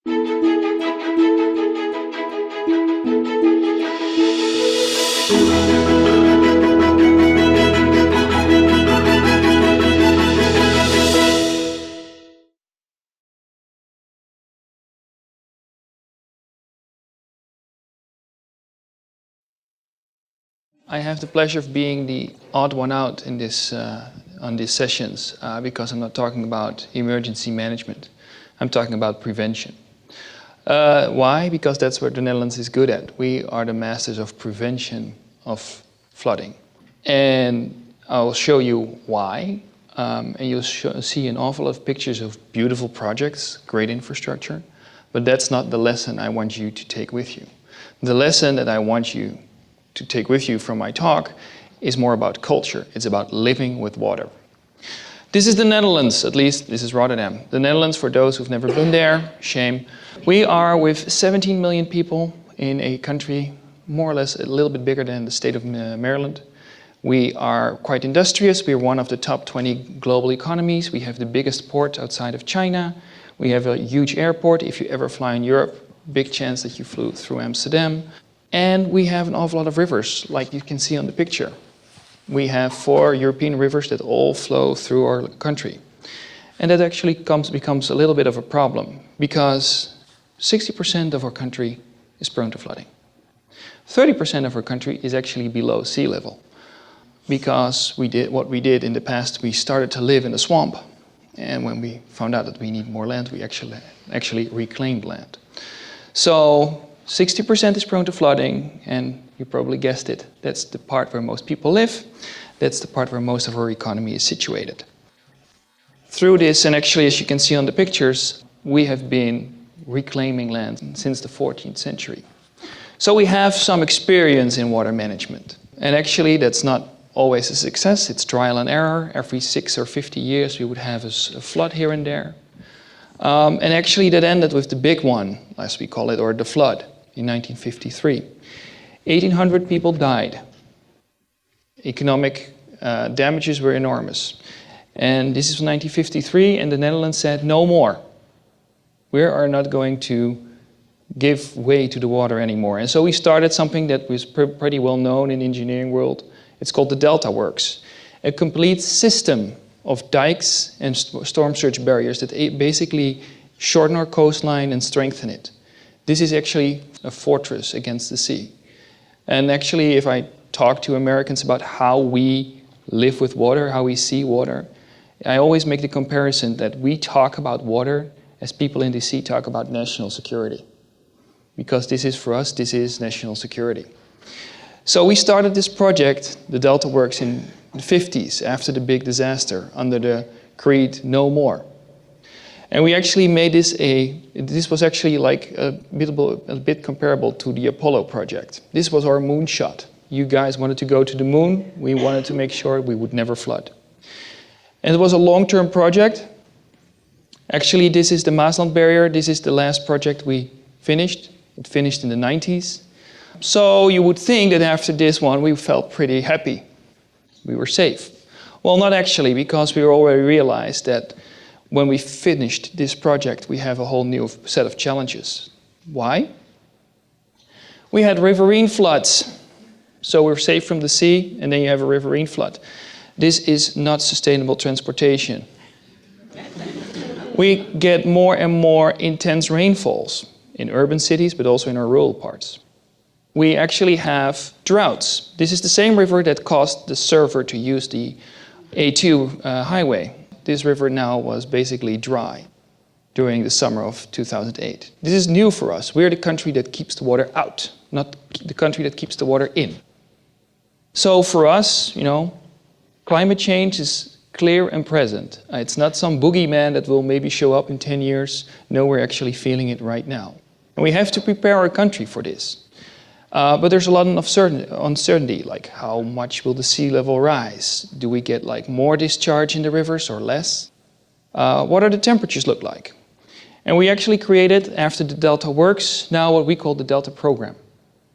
I have the pleasure of being the odd one out in this, on these sessions because I'm not talking about emergency management. I'm talking about prevention. Why? Because that's what the Netherlands is good at. We are the masters of prevention of flooding. And I'll show you why. And you'll see an awful lot of pictures of beautiful projects, great infrastructure. But that's not the lesson I want you to take with you. The lesson that I want you to take with you from my talk is more about culture. It's about living with water. This is the Netherlands, at least this is Rotterdam. The Netherlands, for those who've never been there, shame. We are with 17 million people in a country more or less a little bit bigger than the state of Maryland. We are quite industrious. We are one of the top 20 global economies. We have the biggest port outside of China. We have a huge airport. If you ever fly in Europe, big chance that you flew through Amsterdam. And we have an awful lot of rivers, like you can see on the picture. We have 4 European rivers that all flow through our country. And that actually becomes a little bit of a problem because 60% of our country is prone to flooding. 30% of our country is actually below sea level because what we did in the past, we started to live in a swamp. And when we found out that we need more land, we actually reclaimed land. So 60% is prone to flooding, and you probably guessed it. That's the part where most people live. That's the part where most of our economy is situated. Through this, and actually as you can see on the pictures, we have been reclaiming land since the 14th century. So we have some experience in water management. And actually that's not always a success. It's trial and error. Every 6 or 50 years we would have a flood here and there. And actually that ended with the big one, as we call it, or the flood. In 1953. 1,800 people died. Economic damages were enormous. And this is 1953, and the Netherlands said, no more. We are not going to give way to the water anymore. And so we started something that was pretty well known in the engineering world. It's called the Delta Works. A complete system of dikes and storm surge barriers that basically shorten our coastline and strengthen it. This is actually a fortress against the sea. And actually, if I talk to Americans about how we live with water, how we see water, I always make the comparison that we talk about water as people in the sea talk about national security. Because this is, for us, this is national security. So we started this project, the Delta Works, in the 50s, after the big disaster, under the creed, no more. And we actually made this was actually like a bit comparable to the Apollo project. This was our moonshot. You guys wanted to go to the moon. We wanted to make sure we would never flood. And it was a long-term project. Actually, this is the Maasland barrier. This is the last project we finished. It finished in the 90s. So you would think that after this one, we felt pretty happy. We were safe. Well, not actually, because we already realized that when we finished this project, we have a whole new set of challenges. Why? We had riverine floods. So we're safe from the sea, and then you have a riverine flood. This is not sustainable transportation. We get more and more intense rainfalls in urban cities, but also in our rural parts. We actually have droughts. This is the same river that caused the server to use the A2 highway. This river now was basically dry during the summer of 2008. This is new for us. We're the country that keeps the water out, not the country that keeps the water in. So for us, you know, climate change is clear and present. It's not some boogeyman that will maybe show up in 10 years. No, we're actually feeling it right now. And we have to prepare our country for this. But there's a lot of uncertainty, like how much will the sea level rise? Do we get like more discharge in the rivers or less? What are the temperatures look like? And we actually created, after the Delta Works, now what we call the Delta Program.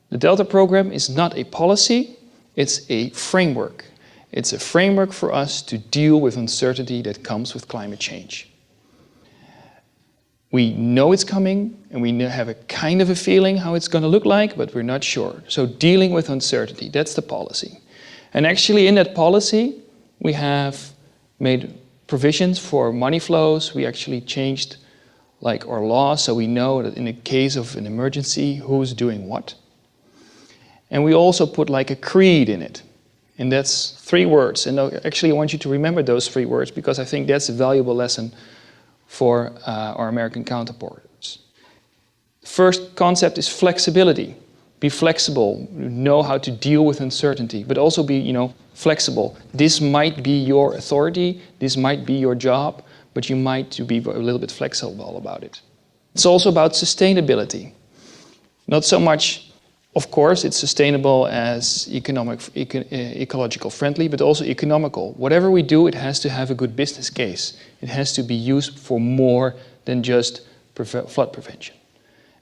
The Delta Program is not a policy, it's a framework. It's a framework for us to deal with uncertainty that comes with climate change. We know it's coming, and we have a kind of a feeling how it's going to look like, but we're not sure. So dealing with uncertainty, that's the policy. And actually in that policy, we have made provisions for money flows. We actually changed our law, so we know that in the case of an emergency, who's doing what. And we also put a creed in it. And that's 3 words. And actually I want you to remember those 3 words, because I think that's a valuable lesson for our American counterparts. The first concept is flexibility. Be flexible, know how to deal with uncertainty, but also be, flexible. This might be your authority, this might be your job, but you might be a little bit flexible about it. It's also about sustainability. Not so much, of course, it's sustainable as ecological friendly, but also economical. Whatever we do, it has to have a good business case. It has to be used for more than just flood prevention.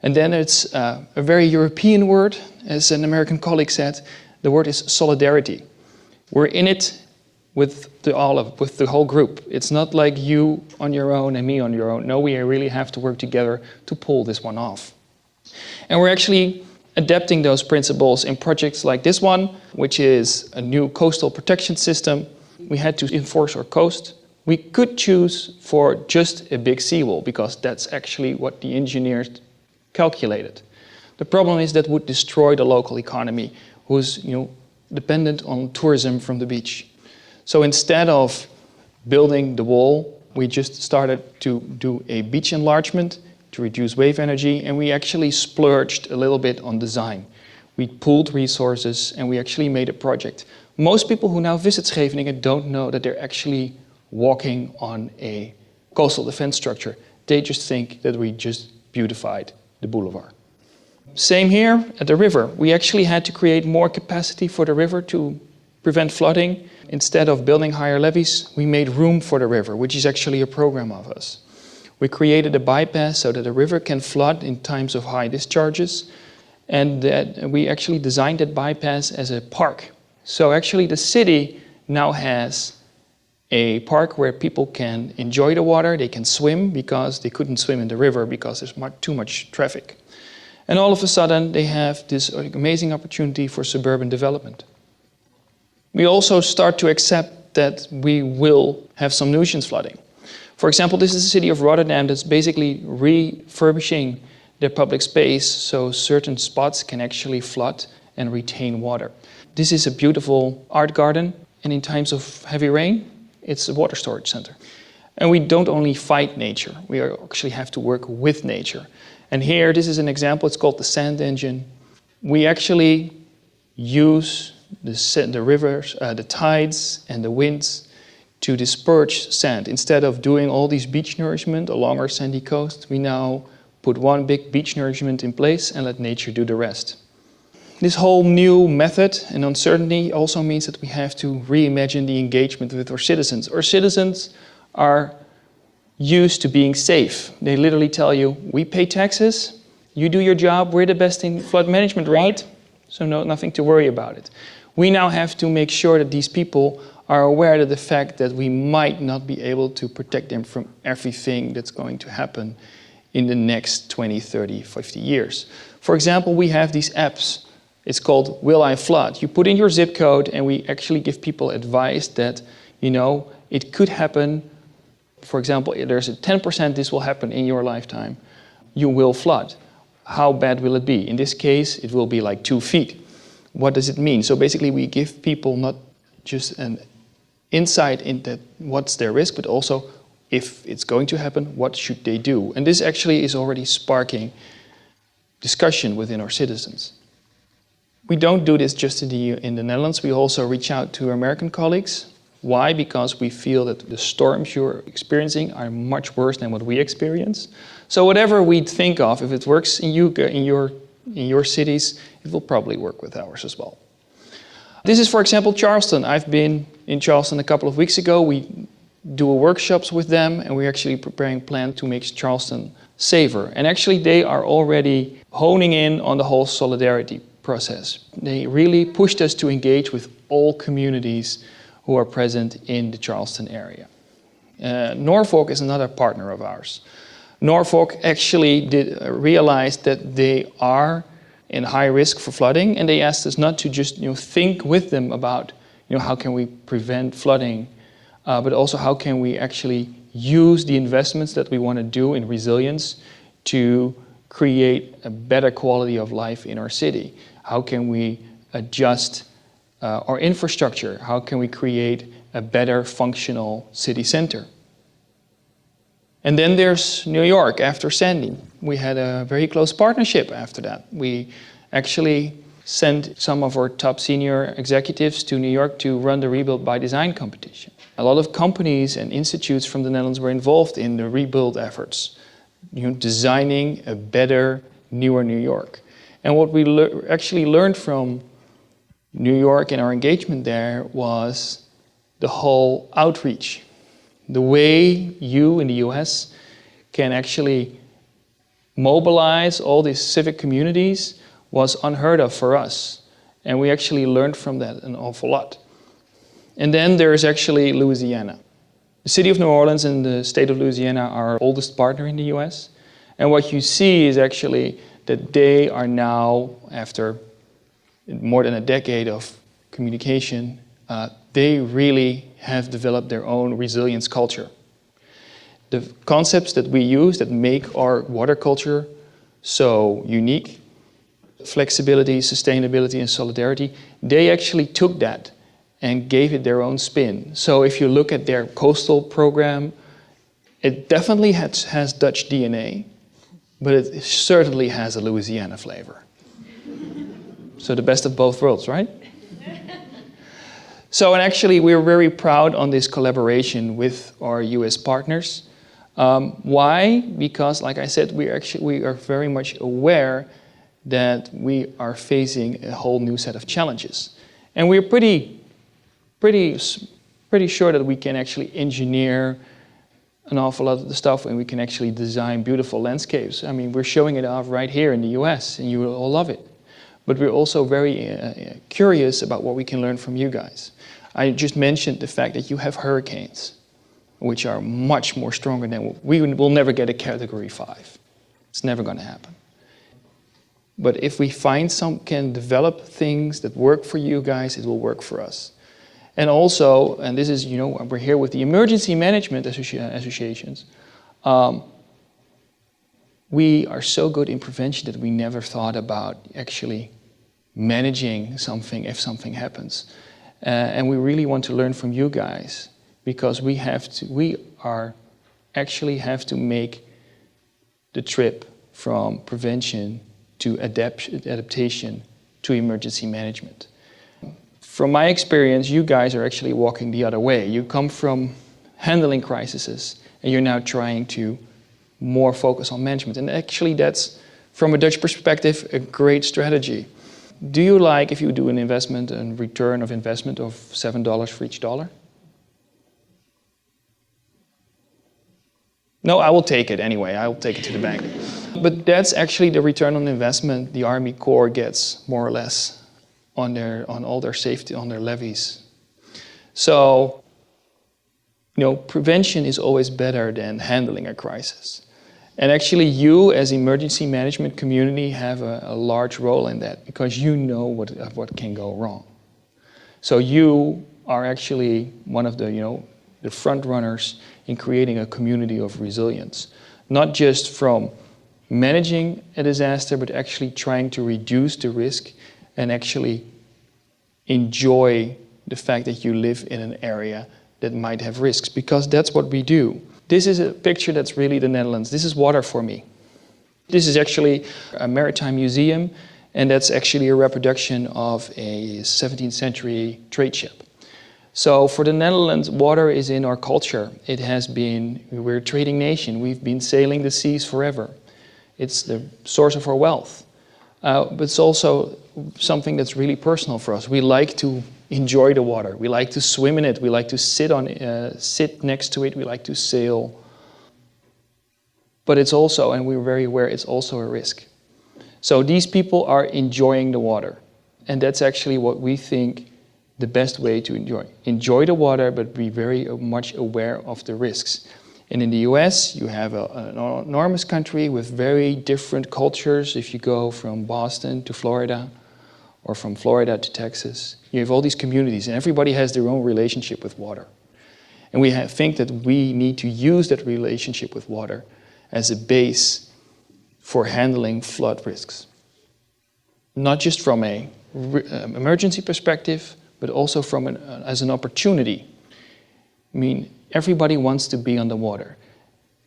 And then it's a very European word, as an American colleague said. The word is solidarity. We're in it with the whole group. It's not like you on your own and me on your own. No, we really have to work together to pull this one off. And we're actually adapting those principles in projects like this one, which is a new coastal protection system. We had to enforce our coast. We could choose for just a big seawall, because that's actually what the engineers calculated. The problem is that would destroy the local economy, who's dependent on tourism from the beach. So instead of building the wall, we just started to do a beach enlargement to reduce wave energy, and we actually splurged a little bit on design. We pooled resources and we actually made a project. Most people who now visit Scheveningen don't know that they're actually walking on a coastal defense structure. They just think that we just beautified the boulevard. Same here at the river. We actually had to create more capacity for the river to prevent flooding. Instead of building higher levees, we made room for the river, which is actually a program of us. We created a bypass so that the river can flood in times of high discharges, and that we actually designed that bypass as a park. So actually the city now has a park where people can enjoy the water, they can swim, because they couldn't swim in the river because there's too much traffic. And all of a sudden they have this amazing opportunity for suburban development. We also start to accept that we will have some nuisance flooding. For example, this is the city of Rotterdam that's basically refurbishing their public space so certain spots can actually flood and retain water. This is a beautiful art garden, and in times of heavy rain, it's a water storage center. And we don't only fight nature, we actually have to work with nature. And here, this is an example, it's called the sand engine. We actually use the rivers, the tides and the winds to disperse sand. Instead of doing all these beach nourishment along our sandy coast, we now put one big beach nourishment in place and let nature do the rest. This whole new method and uncertainty also means that we have to reimagine the engagement with our citizens. Our citizens are used to being safe. They literally tell you, we pay taxes, you do your job, we're the best in flood management, right? So nothing to worry about it. We now have to make sure that these people are aware of the fact that we might not be able to protect them from everything that's going to happen in the next 20, 30, 50 years. For example, we have these apps. It's called Will I Flood? You put in your zip code and we actually give people advice that, it could happen. For example, there's a 10% this will happen in your lifetime. You will flood. How bad will it be? In this case, it will be like 2 feet. What does it mean? So basically we give people not just an insight into what's their risk, but also if it's going to happen, what should they do? And this actually is already sparking discussion within our citizens. We don't do this just in the Netherlands. We also reach out to American colleagues. Why? Because we feel that the storms you're experiencing are much worse than what we experience. So whatever we think of, if it works in your cities, it will probably work with ours as well. This is, for example, Charleston. I've been in Charleston a couple of weeks ago. We do workshops with them, and we're actually preparing a plan to make Charleston safer. And actually, they are already honing in on the whole solidarity process. They really pushed us to engage with all communities who are present in the Charleston area. Norfolk is another partner of ours. Norfolk actually realized that they are in high risk for flooding, and they asked us not to just think with them about how can we prevent flooding, but also how can we actually use the investments that we want to do in resilience to create a better quality of life in our city. How can we adjust our infrastructure? How can we create a better functional city center? And then there's New York after Sandy. We had a very close partnership after that. We actually sent some of our top senior executives to New York to run the Rebuild by Design competition. A lot of companies and institutes from the Netherlands were involved in the rebuild efforts, designing a better, newer New York. And what we actually learned from New York and our engagement there was the whole outreach. The way you in the US can actually mobilize all these civic communities was unheard of for us. And we actually learned from that an awful lot. And then there is actually Louisiana. The city of New Orleans and the state of Louisiana are our oldest partner in the US. And what you see is actually that they are now, after more than a decade of communication, they really have developed their own resilience culture. The concepts that we use that make our water culture so unique, flexibility, sustainability, and solidarity, they actually took that and gave it their own spin. So if you look at their coastal program, it definitely has Dutch DNA, but it certainly has a Louisiana flavor. So the best of both worlds, right? So, and actually we're very proud on this collaboration with our US partners. Why? Because, like I said, we are very much aware that we are facing a whole new set of challenges. And we're pretty sure that we can actually engineer an awful lot of the stuff, and we can actually design beautiful landscapes. I mean, we're showing it off right here in the US, and you will all love it. But we're also very curious about what we can learn from you guys. I just mentioned the fact that you have hurricanes, which are much more stronger than we will never get a category 5. It's never going to happen. But if we can develop things that work for you guys, it will work for us. And also, and this is, we're here with the emergency management associations. We are so good in prevention that we never thought about actually managing something if something happens. And we really want to learn from you guys, because we actually have to make the trip from prevention to adaptation to emergency management. From my experience, you guys are actually walking the other way. You come from handling crises, and you're now trying to more focus on management. And actually that's, from a Dutch perspective, a great strategy. Do you like, if you do an investment, a return of investment of $7 for each dollar? No, I will take it anyway. I will take it to the bank. But that's actually the return on investment the Army Corps gets, more or less, on all their safety, on their levies. So, prevention is always better than handling a crisis. And actually you, as emergency management community, have a large role in that, because you know what can go wrong. So you are actually one of the front runners in creating a community of resilience, not just from managing a disaster, but actually trying to reduce the risk and actually enjoy the fact that you live in an area that might have risks, because that's what we do. This is a picture that's really the Netherlands. This is water for me. This is actually a maritime museum, and that's actually a reproduction of a 17th century trade ship. So for the Netherlands, water is in our culture. It has been, we're a trading nation. We've been sailing the seas forever. It's the source of our wealth. But it's also something that's really personal for us. We like to enjoy the water. We like to swim in it. We like to sit next to it. We like to sail. But it's also, and we're very aware, it's also a risk. So these people are enjoying the water. And that's actually what we think the best way to enjoy. Enjoy the water, but be very much aware of the risks. And in the US, you have an enormous country with very different cultures. If you go from Boston to Florida, or from Florida to Texas, you have all these communities, and everybody has their own relationship with water. And we think that we need to use that relationship with water as a base for handling flood risks. Not just from an emergency perspective, but also from as an opportunity. I mean, everybody wants to be on the water.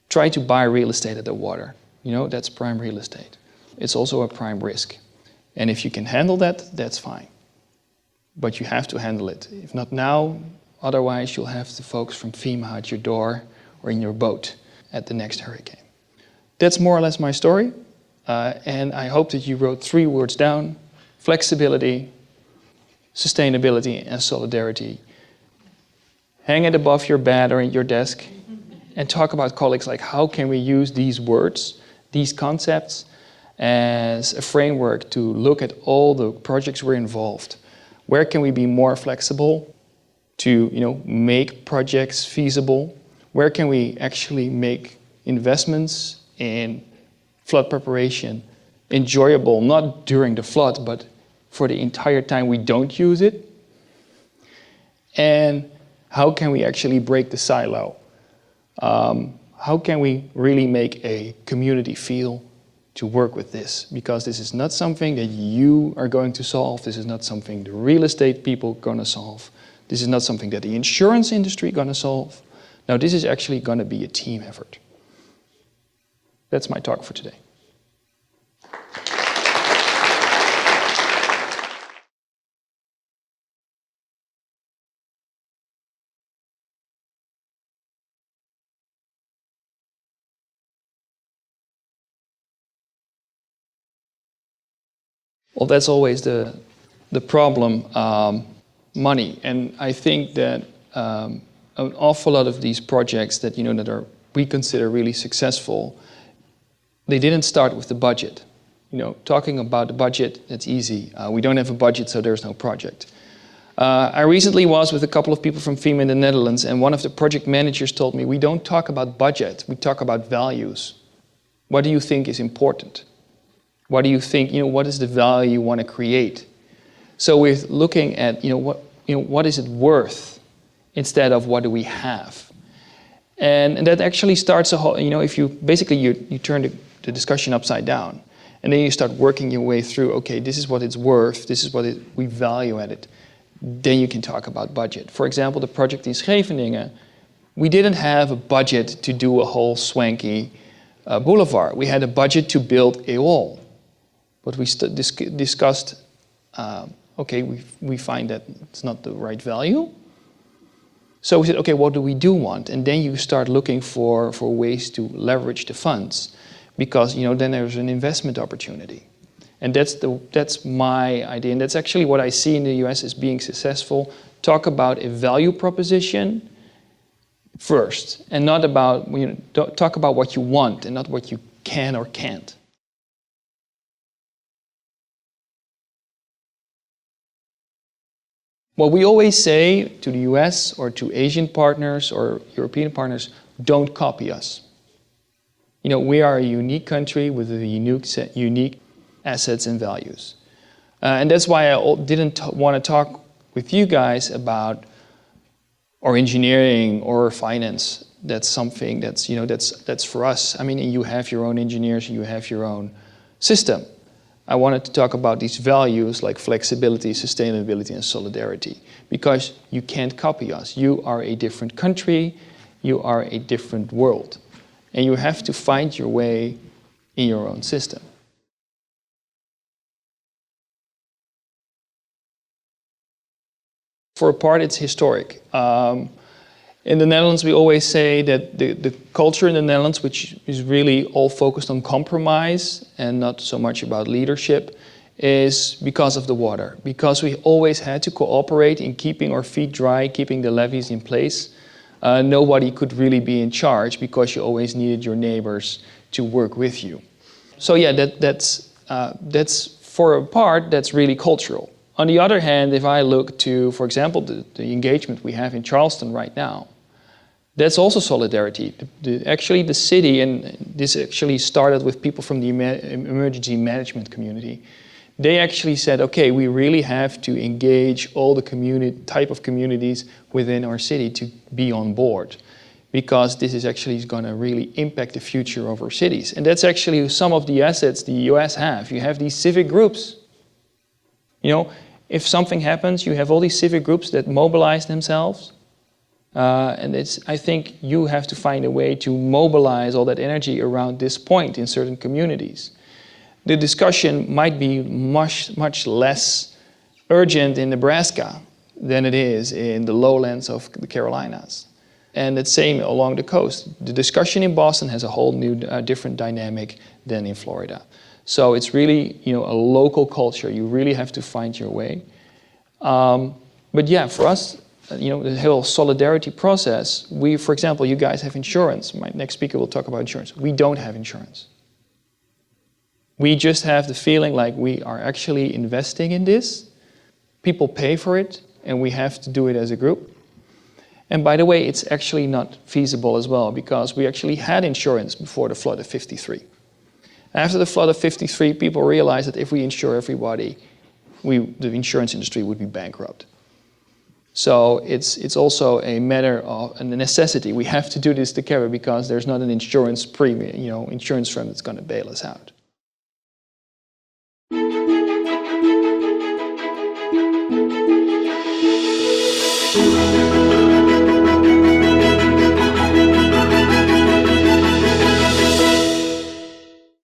Try to buy real estate at the water. You know, that's prime real estate. It's also a prime risk. And if you can handle that, that's fine. But you have to handle it. If not now, otherwise you'll have the folks from FEMA at your door or in your boat at the next hurricane. That's more or less my story. And I hope that you wrote 3 words down: flexibility, sustainability, and solidarity. Hang it above your bed or in your desk and talk about colleagues like how can we use these words, these concepts, as a framework to look at all the projects we're involved. Where can we be more flexible to, make projects feasible? Where can we actually make investments in flood preparation enjoyable, not during the flood, but for the entire time we don't use it? And how can we actually break the silo? How can we really make a community feel to work with this? Because this is not something that you are going to solve. This is not something the real estate people are going to solve. This is not something that the insurance industry is going to solve. Now, this is actually going to be a team effort. That's my talk for today. Well, that's always the problem, money. And I think that an awful lot of these projects that, we consider really successful, they didn't start with the budget. Talking about the budget, that's easy. We don't have a budget, so there's no project. I recently was with a couple of people from FEMA in the Netherlands, and one of the project managers told me, we don't talk about budget, we talk about values. What do you think is important? What do you think, what is the value you want to create? So we're looking at, what is it worth instead of what do we have? And that actually starts a whole, if you, basically you turn the discussion upside down. And then you start working your way through, okay, this is what it's worth, this is what we value at it. Then you can talk about budget. For example, the project in Scheveningen, we didn't have a budget to do a whole swanky boulevard. We had a budget to build a wall. But we discussed, okay, we find that it's not the right value. So we said, okay, what do we want? And then you start looking for ways to leverage the funds, because then there's an investment opportunity. And that's my idea, and that's actually what I see in the US as being successful. Talk about a value proposition first, and not about, talk about what you want and not what you can or can't. Well, we always say to the US or to Asian partners or European partners, don't copy us. We are a unique country with a unique assets and values. And that's why I didn't want to talk with you guys about or engineering or finance. That's something that's, that's for us. I mean, you have your own engineers, you have your own system. I wanted to talk about these values like flexibility, sustainability, and solidarity, because you can't copy us. You are a different country, you are a different world, and you have to find your way in your own system. For a part, it's historic. In the Netherlands, we always say that the culture in the Netherlands, which is really all focused on compromise and not so much about leadership, is because of the water. Because we always had to cooperate in keeping our feet dry, keeping the levees in place. Nobody could really be in charge because you always needed your neighbors to work with you. So yeah, that's for a part, that's really cultural. On the other hand, if I look to, for example, the engagement we have in Charleston right now, That's also solidarity. Actually, the city, and this actually started with people from the emergency management community, they actually said, okay, we really have to engage all the type of communities within our city to be on board, because this is actually going to really impact the future of our cities. And that's actually some of the assets the US have. You have these civic groups. You know, if something happens, you have all these civic groups that mobilize themselves. And I think you have to find a way to mobilize all that energy around this point in certain communities. The discussion might be much less urgent in Nebraska than it is in the lowlands of the Carolinas. And it's same along the coast. The discussion in Boston has a whole new, different dynamic than in Florida. So it's really, you know, a local culture. You really have to find your way. But yeah, for us, you know, the whole solidarity process, for example, you guys have insurance. My next speaker will talk about insurance. We don't have insurance. We just have the feeling like we are actually investing in this. People pay for it, and we have to do it as a group. And by the way, it's actually not feasible as well, because we actually had insurance before the flood of '53. After the flood of '53, people realized that if we insure everybody, the insurance industry would be bankrupt. So it's also a matter of a necessity. We have to do this together, because there's not an insurance premium, you know, insurance firm that's going to bail us out.